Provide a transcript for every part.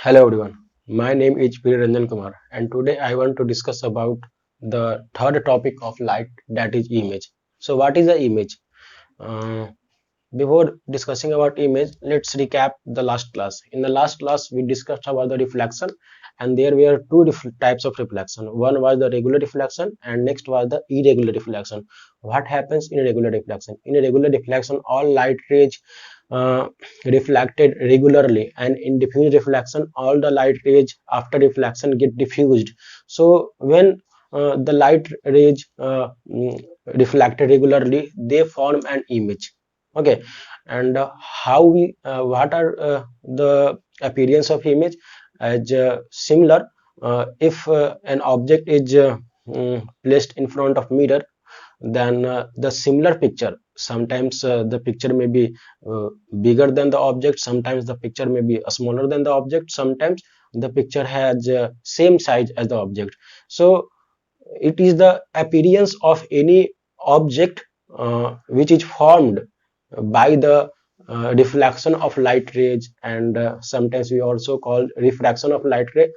Hello everyone, my name is P. Ranjan Kumar and today I want to discuss about the third topic of light, that is image. So what is the image? Uh, Before discussing about image, let's recap the last class. In the last class we discussed about the reflection and there were two types of reflection. One was the regular reflection and next was the irregular reflection. What happens in a regular reflection? In a regular reflection all light rays uh, reflected regularly, and in diffuse reflection all the light rays after reflection get diffused. So when the light rays reflected regularly, they form an image. Okay. And how we what are the appearance of image? As similar, if an object is placed in front of mirror, then the similar picture, sometimes the picture may be bigger than the object, sometimes the picture may be smaller than the object, sometimes the picture has same size as the object. So it is the appearance of any object which is formed by the reflection of light rays, and sometimes we also call refraction of light ray,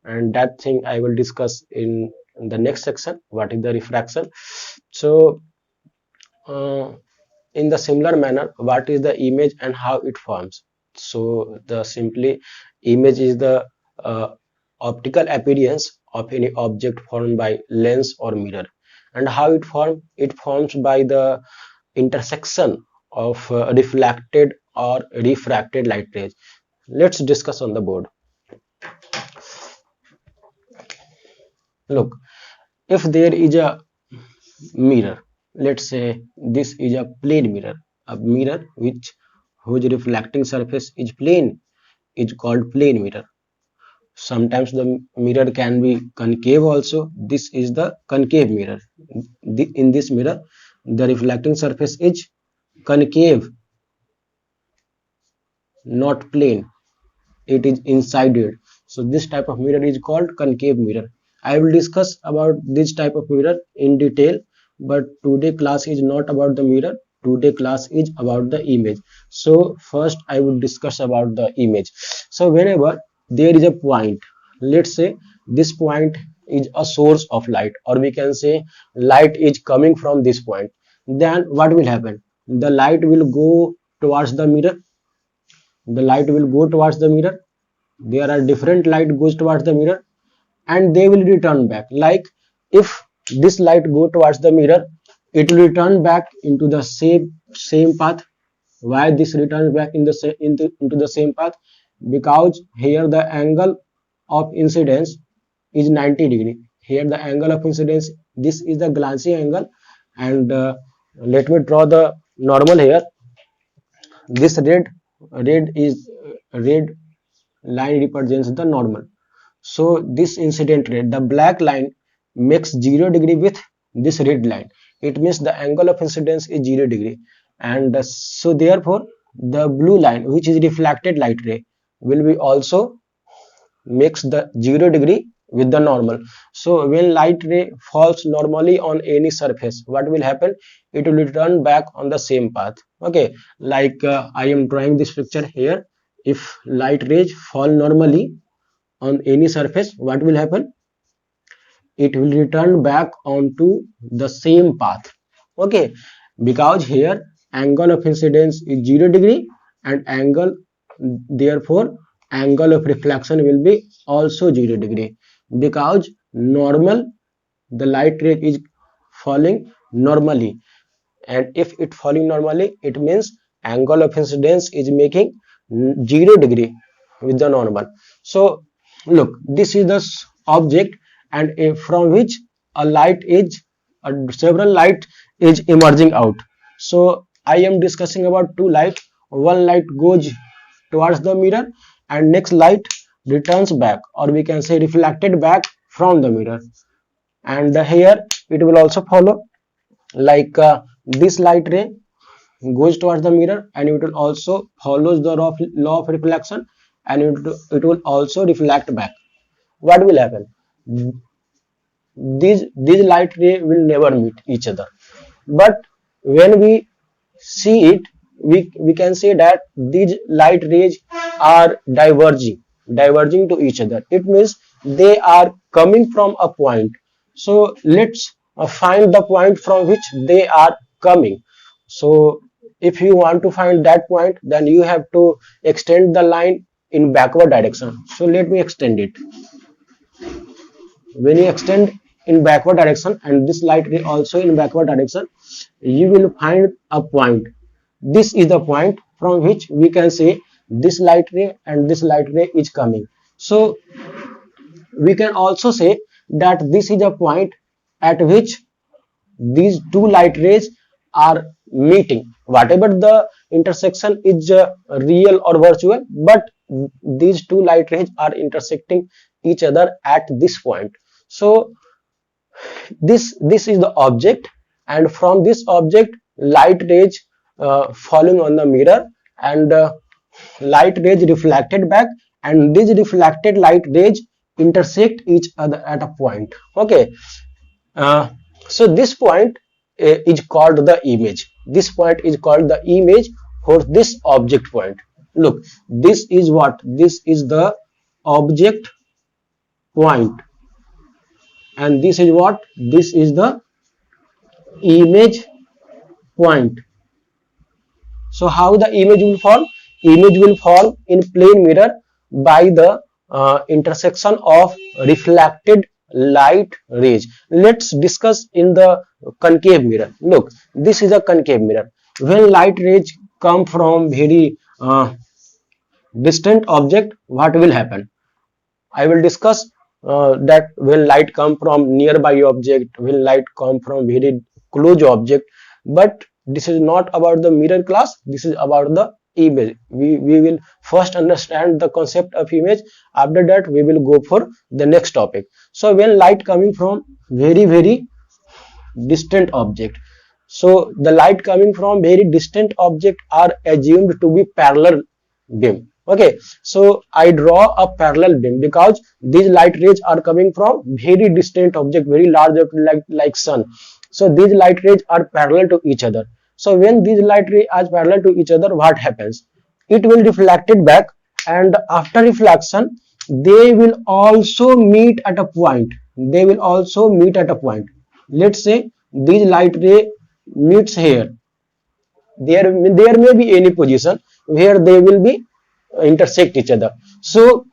and that thing I will discuss in the next section, what is the refraction. So uh, in the similar manner, what is the image and how it forms? So the simply image is the uh, optical appearance of any object formed by lens or mirror. And how it forms? It forms by the intersection of reflected or refracted light rays. Let's discuss on the board. Look, if there is a mirror, let's say this is a plane mirror, a mirror which whose reflecting surface is plane, is called plane mirror. Sometimes the mirror can be concave also. This is the concave mirror. In this mirror the reflecting surface is concave, not plane. It is inside it. So this type of mirror is called concave mirror. I will discuss about this type of mirror in detail, but today class is not about the mirror. Today class is about the image. So first I will discuss about the image. So whenever there is a point, let's say this point is a source of light, or we can say light is coming from this point, then what will happen? The light will go towards the mirror. The light will go towards the mirror. There are different light goes towards the mirror and they will return back. Like if this light go towards the mirror, it will return back into the same path. Why this returns back in the into the same path? Because here the angle of incidence is 90 degree. Here the angle of incidence, this is the glancing angle, and let me draw the normal here. This red line represents the normal. So this incident ray, the black line, makes 0 degree with this red line. It means the angle of incidence is 0 degree, and so therefore the blue line, which is reflected light ray, will be also makes the 0 degree with the normal. So when light ray falls normally on any surface, what will happen? It will return back on the same path. Okay, like I am drawing this picture here. If light rays fall normally on any surface, what will happen? It will return back onto the same path. Okay, because here angle of incidence is 0 degree, and angle, therefore angle of reflection will be also 0 degree, because normal, the light ray is falling normally, and if it falling normally, it means angle of incidence is making 0 degree with the normal. So look, this is the object, and from which a light is several light is emerging out. So I am discussing about two light. One light goes towards the mirror and next light returns back, or we can say reflected back from the mirror, and here it will also follow. Like this light ray goes towards the mirror and it will also follows the law of reflection, and it will also reflect back. What will happen? These light ray will never meet each other, but when we see it, we can say that these light rays are diverging. diverging to each other. It means they are coming from a point. So let's find the point from which they are coming. So if you want to find that point, then you have to extend the line in backward direction. So let me extend it. When you extend in backward direction and this light ray also in backward direction, you will find a point. This is the point from which we can say this light ray and this light ray is coming. So we can also say that this is a point at which these two light rays are meeting. Whatever the intersection is real or virtual, but these two light rays are intersecting each other at this point. So this is the object, and from this object light rays falling on the mirror, and light rays reflected back, and these reflected light rays intersect each other at a point. Okay. uh, so this point is called the image. This point is called the image for this object point. Look, this is what? This is the object point, and this is what? This is the image point. So how the image will form? Image will form in plane mirror by the intersection of reflected light rays. Let's discuss in the concave mirror. Look, this is a concave mirror. When light rays come from very distant object, what will happen? I will discuss that when light come from nearby object, when light come from very close object, but this is not about the mirror class, this is about the image. We will first understand the concept of image. After that we will go for the next topic. So when light coming from very distant object, so the light coming from very distant object are assumed to be parallel beam. Okay, so I draw a parallel beam because these light rays are coming from very distant object, very large object like sun. So these light rays are parallel to each other. So when these light rays are parallel to each other, what happens? It will reflect it back, and after reflection they will also meet at a point. They will also meet at a point. Let's say these light ray meets here. There may be any position where they will be intersect each other. So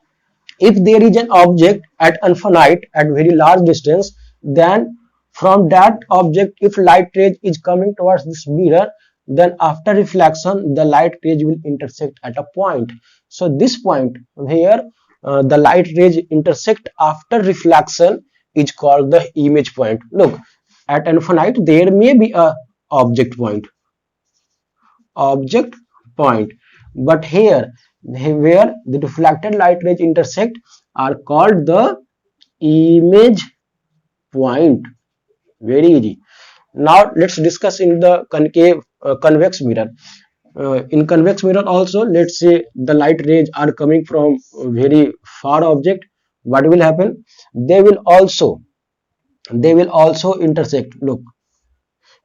if there is an object at infinite at very large distance, then from that object, if light ray is coming towards this mirror, then after reflection the light rays will intersect at a point. So this point where the light rays intersect after reflection is called the image point. Look, at infinite there may be a object point, object point, but here where the reflected light rays intersect are called the image point. Very easy. Now let's discuss in the concave convex mirror. In convex mirror also, let's say the light rays are coming from very far object. What will happen? They will also intersect. Look,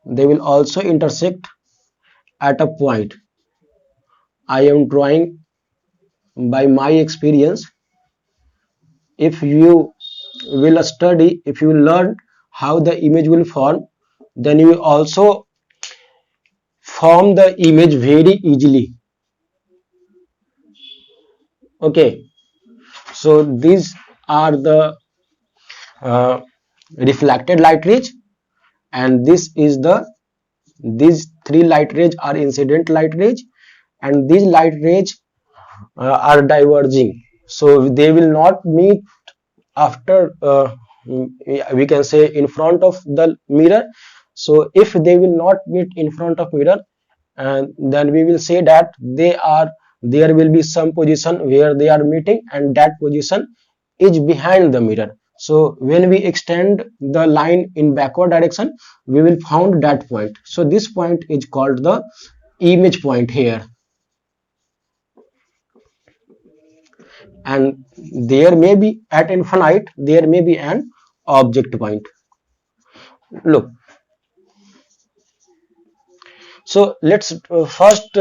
they will also intersect at a point. I am drawing by my experience. If you will study, if you learn how the image will form, then you will also form the image very easily. Okay, so these are the uh, reflected light rays, and these three light rays are incident light rays, and these light rays are diverging. So they will not meet after we can say in front of the mirror. So if they will not meet in front of mirror, and then we will say that there will be some position where they are meeting, and that position is behind the mirror. So when we extend the line in backward direction, we will found that point. So this point is called the image point here. And there may be at infinite, there may be an object point. Look, so let's first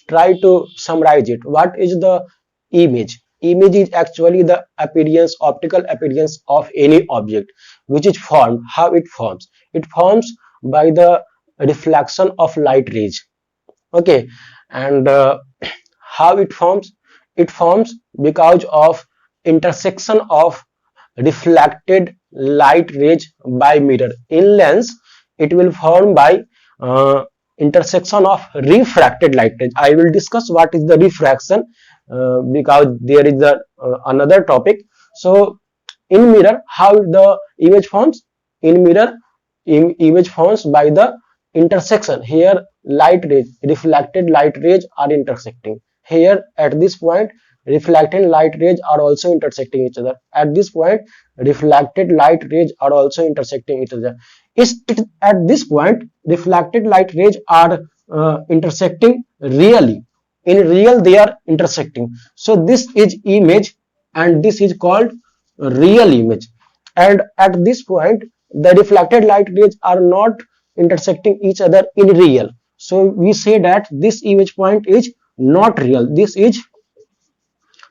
try to summarize it. What is the image? Image is actually the appearance, optical appearance of any object, which is formed. How it forms? It forms by the reflection of light rays. Okay, and how it forms? It forms because of intersection of reflected light rays by mirror. In lens, it will form by uh, intersection of refracted light rays. I will discuss what is the refraction because there is another topic. So in mirror, how the image forms? In mirror, image forms by the intersection. Here light rays, reflected light rays are intersecting. Here at this point, reflected light rays are also intersecting each other. At this point, reflected light rays are also intersecting each other. At this point, reflected light rays are intersecting really. In real, they are intersecting. So this is image, and this is called real image. And at this point, the reflected light rays are not intersecting each other in real. So we say that this image point is not real. This is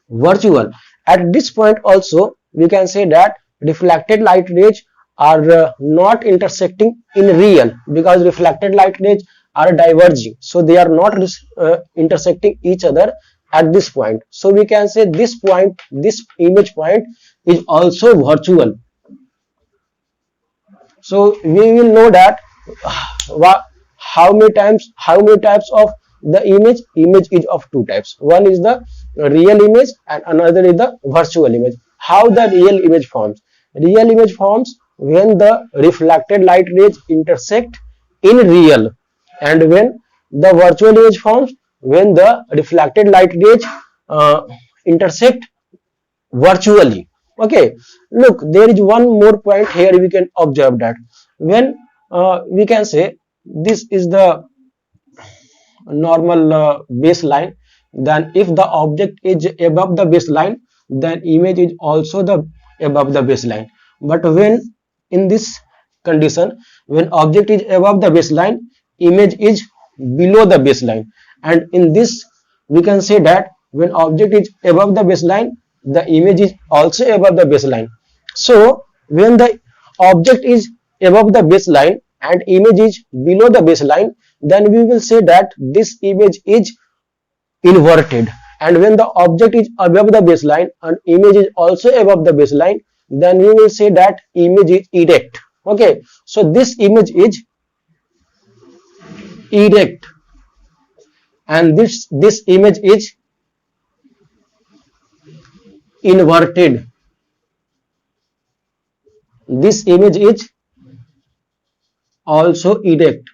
virtual. At this point also, we can say that reflected light rays are not intersecting in real, because reflected light rays are diverging, so they are not intersecting each other at this point. So we can say this point, this image point is also virtual. So we will know that how many types of the image is of two types. One is the real image and another is the virtual image. How the real image forms? Real image forms when the reflected light rays intersect in real, and when the virtual image forms when the reflected light rays uh, intersect virtually. Okay, look, there is one more point here. We can observe that when we can say this is the normal baseline, then if the object is above the baseline, then image is also the above the baseline. But when in this condition, when object is above the baseline, image is below the baseline. And in this, we can say that when object is above the baseline, the image is also above the baseline. So when the object is above the baseline and image is below the baseline, then we will say that this image is inverted. And when the object is above the baseline and image is also above the baseline, then we will say that image is erect. Okay, so this image is erect, and this image is inverted. This image is also erect.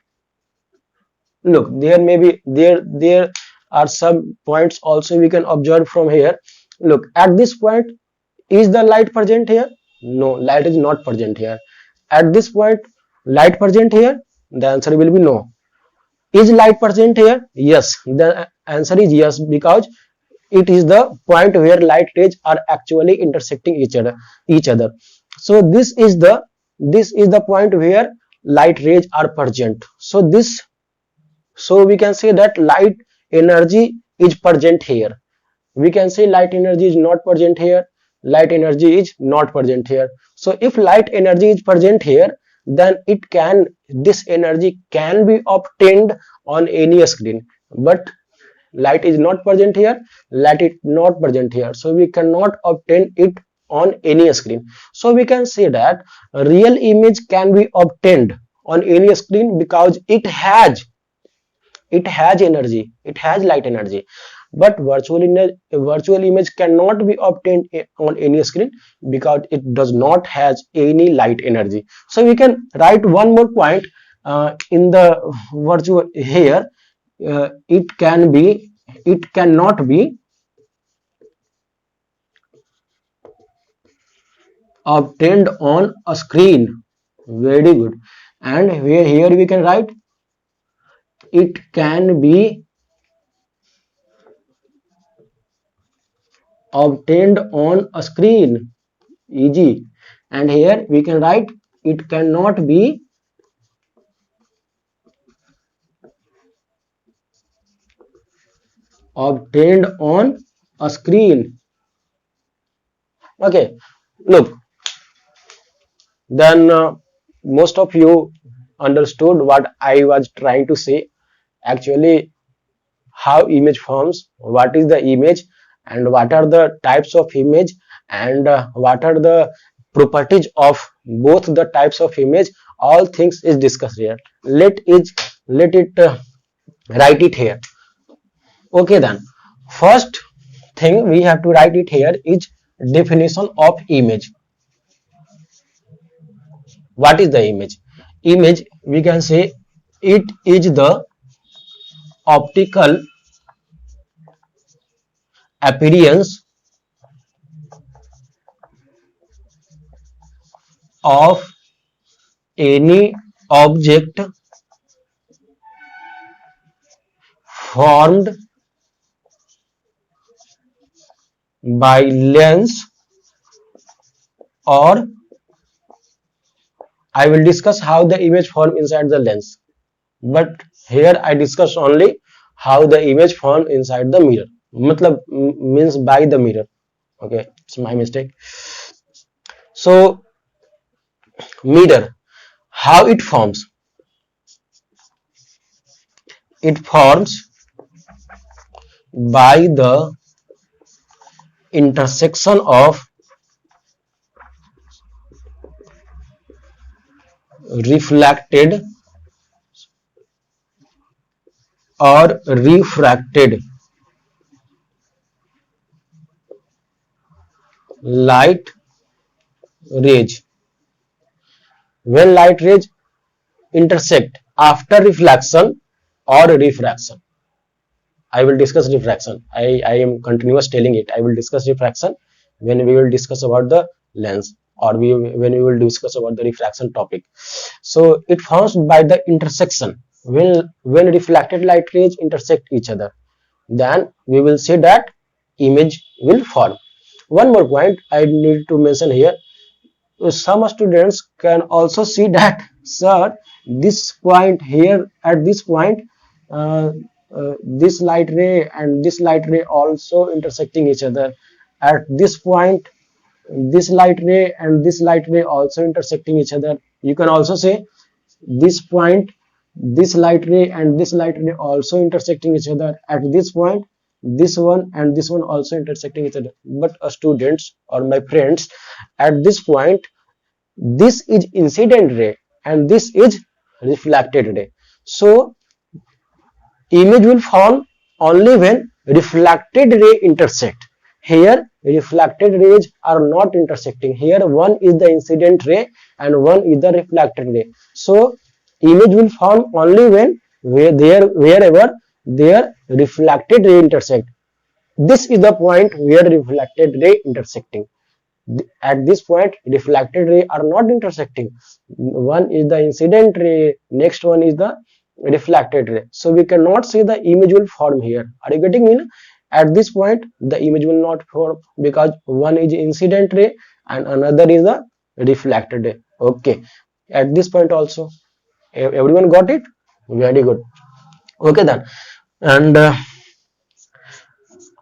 Look, there may be there are some points also we can observe from here. Look, at this point, is the light present here? No, light is not present here. At this point, light present here? The answer will be no. Is light present here? Yes, the answer is yes, because it is the point where light rays are actually intersecting each other. So this is the point where light rays are present. So we can say that light energy is present here. We can say light energy is not present here. Light energy is not present here. So if light energy is present here, then this energy can be obtained on any screen. But light is not present here, light is not present here, so we cannot obtain it on any screen. So we can say that a real image can be obtained on any screen because it has energy, it has light energy. But virtual image cannot be obtained on any screen because it does not has any light energy. So we can write one more point in the virtual here. It cannot be obtained on a screen. Very good. And here we can write it can be obtained on a screen. Easy. And here we can write it cannot be obtained on a screen. Okay, look, then most of you understood what I was trying to say. Actually, how image forms, what is the image, and what are the types of image, and what are the properties of both the types of image. All things is discussed here. Let it write it here. Okay, then first thing we have to write it here is definition of image. What is the image? Image, we can say, it is the optical appearance of any object formed by lens, or I will discuss how the image form inside the lens, but here I discuss only how the image form inside the mirror. Matlab means by the mirror. Okay, it's my mistake. So mirror, how it forms? It forms by the intersection of reflected or refracted light rays. When light rays intersect after reflection or refraction, I will discuss refraction. I am continuous telling it. I will discuss refraction when we will discuss about the lens, or when we will discuss about the refraction topic. So it forms by the intersection. When reflected light rays intersect each other, then we will see that image will form. One more point I need to mention here. Some students can also see that, sir, this point here, at this point, uh, this light ray and this light ray also intersecting each other. At this point, this light ray and this light ray also intersecting each other. You can also say this point, this light ray and this light ray also intersecting each other. At this point, this one and this one also intersecting each other. But students or my friends, at this point, this is incident ray and this is reflected ray. So image will form only when reflected ray intersect. Here reflected rays are not intersecting. Here one is the incident ray and one is the reflected ray. So image will form only when wherever their reflected ray intersect. This is the point where reflected ray intersecting. At this point, reflected ray are not intersecting. One is the incident ray, next one is the reflected ray. So we cannot see the image will form here. Are you getting me? At this point, the image will not form because one is incident ray and another is the reflected ray. Okay. At this point also, everyone got it? Very good. Okay then. And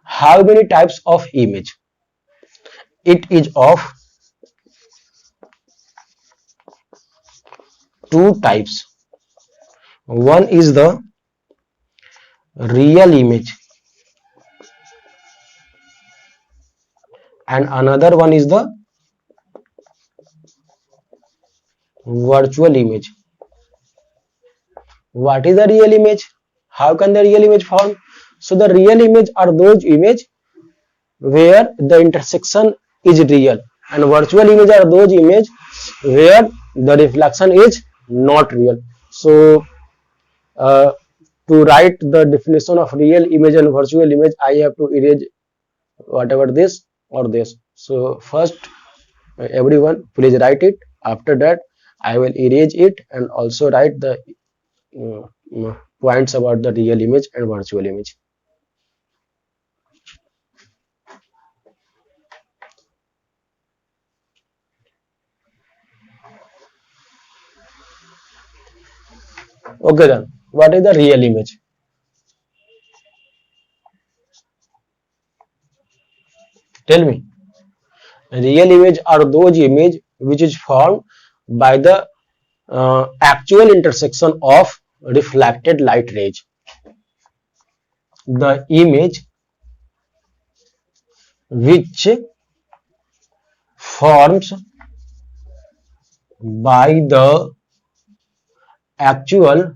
how many types of image? It is of two types. One is the real image and another one is the virtual image. What is the real image? How can the real image form? So the real image are those image where the intersection is real, and virtual image are those image where the reflection is not real. So uh, to write the definition of real image and virtual image, I have to erase whatever this or this. So first, everyone please write it. After that, I will erase it and also write the points about the real image and virtual image. Okay then, what is the real image? Tell me. Real image are those image which is formed by the actual intersection of reflected light rays. The image which forms by the actual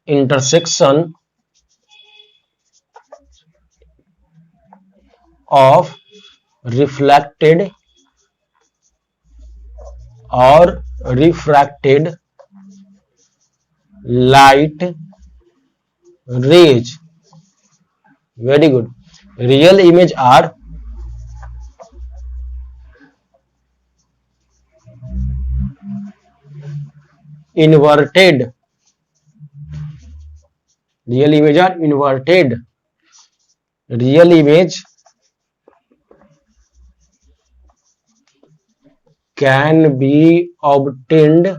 intersection of reflected or refracted light rays. Very good. Real image are inverted. Real image are inverted. Real image can be obtained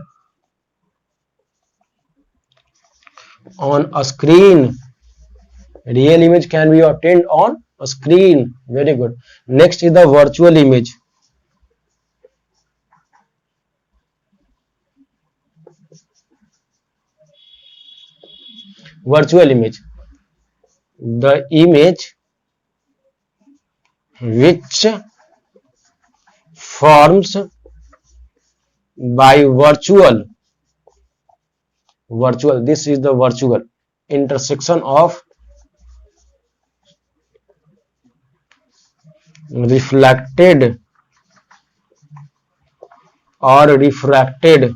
on a screen. Real image can be obtained on a screen. Very good. Next is the virtual image. Virtual image. The image which forms by virtual, this is the virtual intersection of reflected or refracted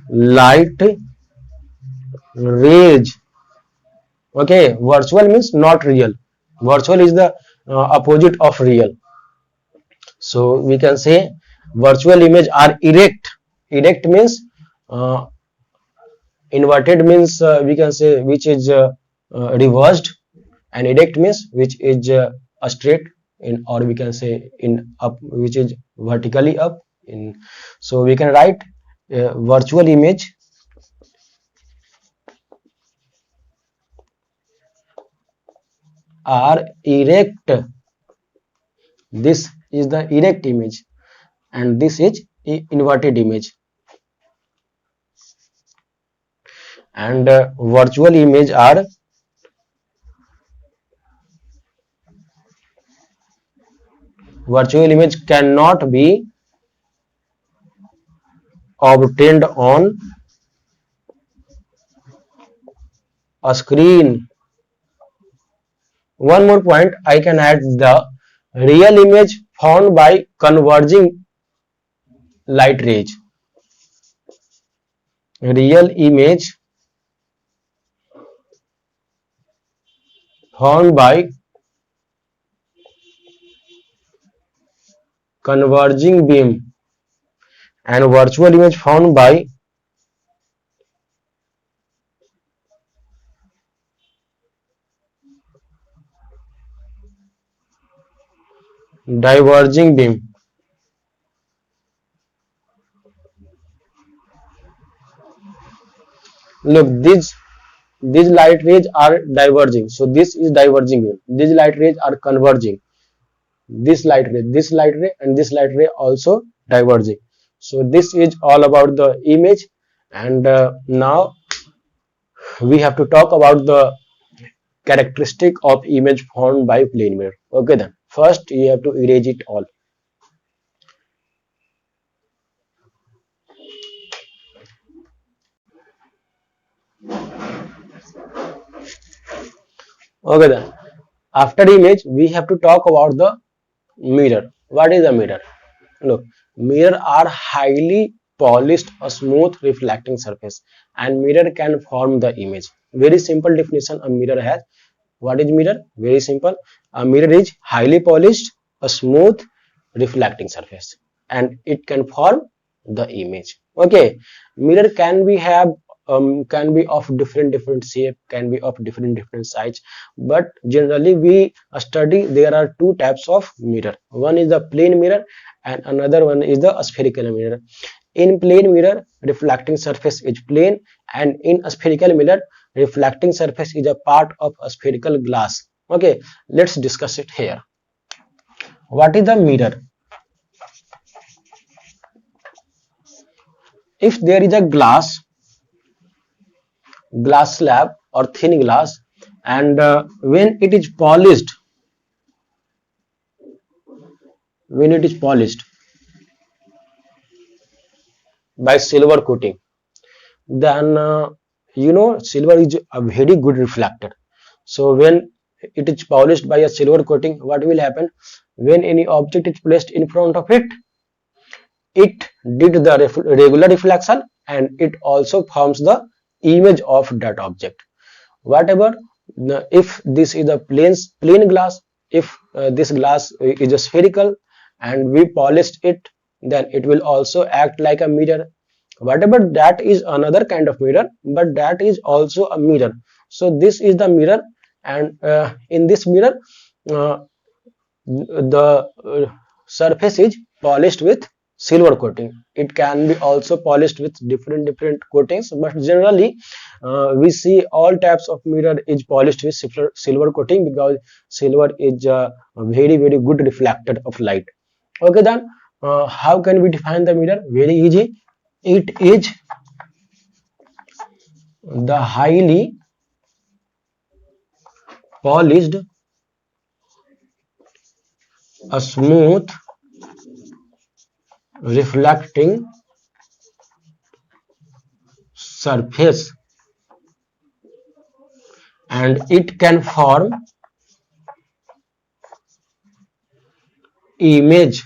light rays. Okay, virtual means not real. Virtual is the opposite of real. So we can say virtual image are erect. Erect means uh, inverted means we can say which is reversed, and erect means which is a straight in, or we can say in up, which is vertically up in. So we can write virtual image are erect. This is the erect image and this is inverted image. And virtual image are virtual image cannot be obtained on a screen. One more point I can add, the real image found by converging light rays. Real image found by converging beam, and virtual image found by diverging beam. Look, these light rays are diverging, so this is diverging beam. These light rays are converging. This light ray and this light ray also diverging. So this is all about the image. And now we have to talk about the characteristic of image formed by plane mirror. Okay, then first you have to erase it all. Okay, then after image we have to talk about the mirror. What is a mirror? Look, mirror are highly polished, a smooth reflecting surface, and mirror can form the image. Very simple definition a mirror has. What is mirror? Very simple. A mirror is highly polished, a smooth reflecting surface, and it can form the image. Okay, mirror can be of different shape, can be of different size, but generally we study there are two types of mirror. One is the plane mirror and another one is the spherical mirror. In plane mirror, reflecting surface is plane, and in a spherical mirror, reflecting surface is a part of a spherical glass. Okay, let's discuss it here. What is the mirror? If there is a glass slab or thin glass, and when it is polished by silver coating, then silver is a very good reflector. So when it is polished by a silver coating, what will happen? When any object is placed in front of it, it did the regular reflection, and it also forms the image of that object. Whatever, if this is a plain glass, if this glass is a spherical and we polished it, then it will also act like a mirror. Whatever, that is another kind of mirror, but that is also a mirror. So this is the mirror, and in this mirror, uh, the surface is polished with silver coating. It can be also polished with different coatings, but generally we see all types of mirror is polished with silver coating, because silver is a very good reflector of light. Okay, then how can we define the mirror? Very easy. It is the highly polished, a smooth reflecting surface, and it can form image.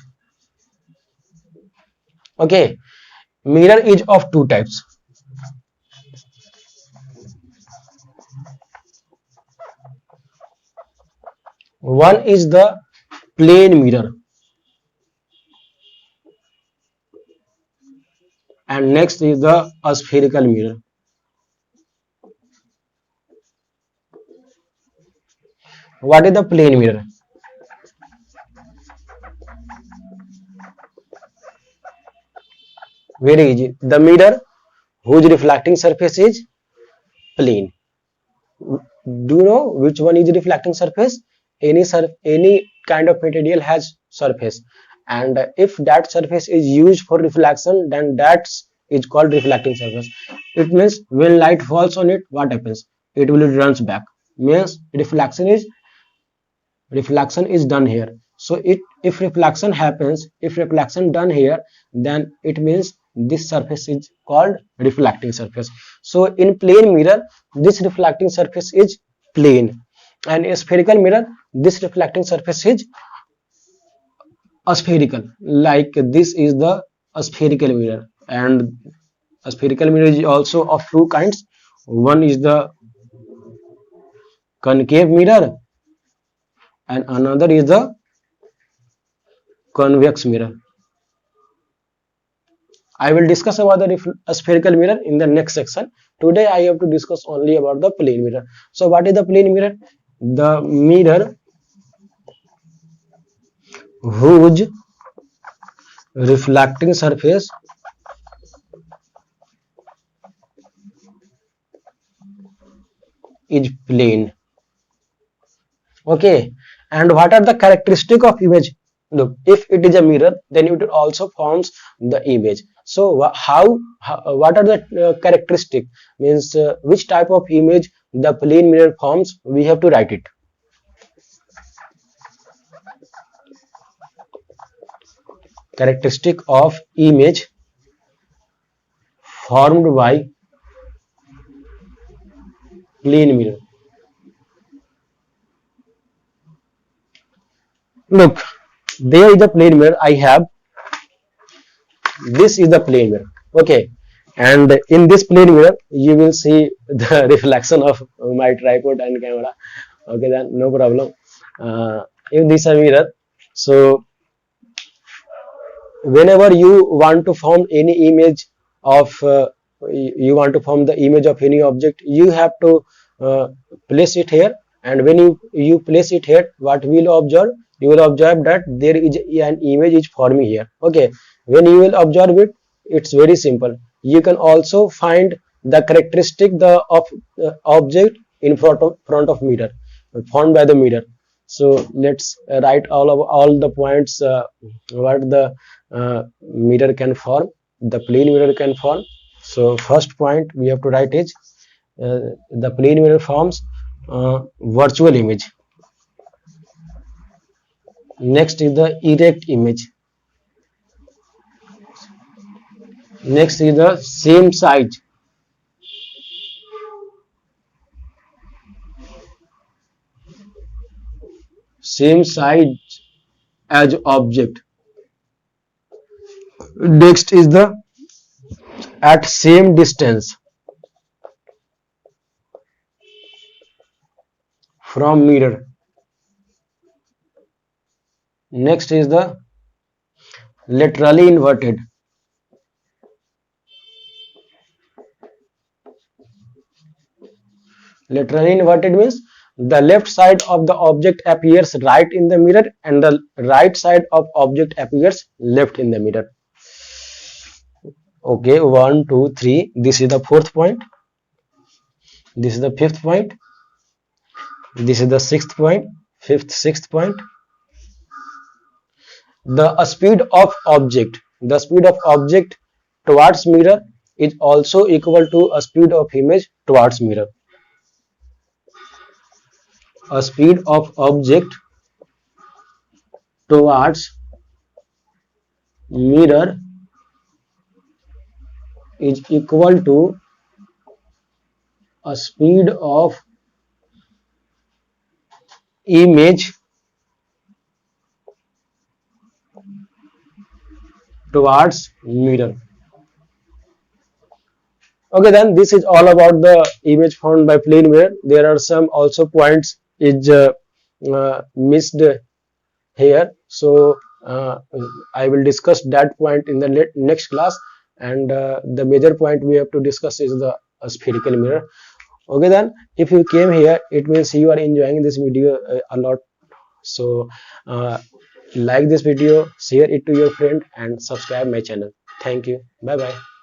Okay, mirror is of two types. One is the plane mirror, and next is the spherical mirror. What is the plane mirror? Very easy. The mirror whose reflecting surface is plane. Do you know which one is reflecting surface? Any kind of material has surface, and if that surface is used for reflection, then that is called reflecting surface. It means when light falls on it, what happens? It will runs back. Means reflection is done here. So if reflection happens, if reflection done here, then it means this surface is called reflecting surface. So in plane mirror, this reflecting surface is plane, and a spherical mirror, this reflecting surface is aspherical. Like this is the spherical mirror, and a spherical mirror is also of two kinds. One is the concave mirror, and another is the convex mirror. I will discuss about the spherical mirror in the next section. Today I have to discuss only about the plane mirror. So what is the plane mirror? The mirror whose reflecting surface is plane. Okay, and what are the characteristic of image? Look, if it is a mirror, then it also forms the image. So what are the characteristic? Means which type of image the plane mirror forms? We have to write it. Characteristic of image formed by plane mirror. Look, there is the plane mirror I have. This is the plane mirror. Okay, and in this plane mirror you will see the reflection of my tripod and camera. Okay, then no problem. If this is a mirror, so whenever you want to form any image of you want to form the image of any object, you have to place it here, and when you place it here, what will observe? You will observe that there is an image is forming here. Okay, when you will observe it, it's very simple. You can also find the characteristic of object in front of mirror, formed by the mirror. So let's write all the points what the mirror can form, the plane mirror can form. So first point we have to write is the plane mirror forms virtual image. Next is the erect image. Next is the same size as object. Next is the at same distance from mirror. Next is the laterally inverted. Laterally inverted means the left side of the object appears right in the mirror and the right side of object appears left in the mirror. Okay, one, two, three. This is the fourth point. This is the fifth point. This is the sixth point. Sixth point. The speed of object towards mirror is also equal to a speed of image towards mirror. A speed of object towards mirror is equal to a speed of image towards mirror. Okay, then this is all about the image found by plane mirror. There are some also points is missed here, so I will discuss that point in the next class, and the major point we have to discuss is the spherical mirror. Okay, then if you came here, it means you are enjoying this video a lot. So like this video, share it to your friend and subscribe my channel. Thank you. Bye bye.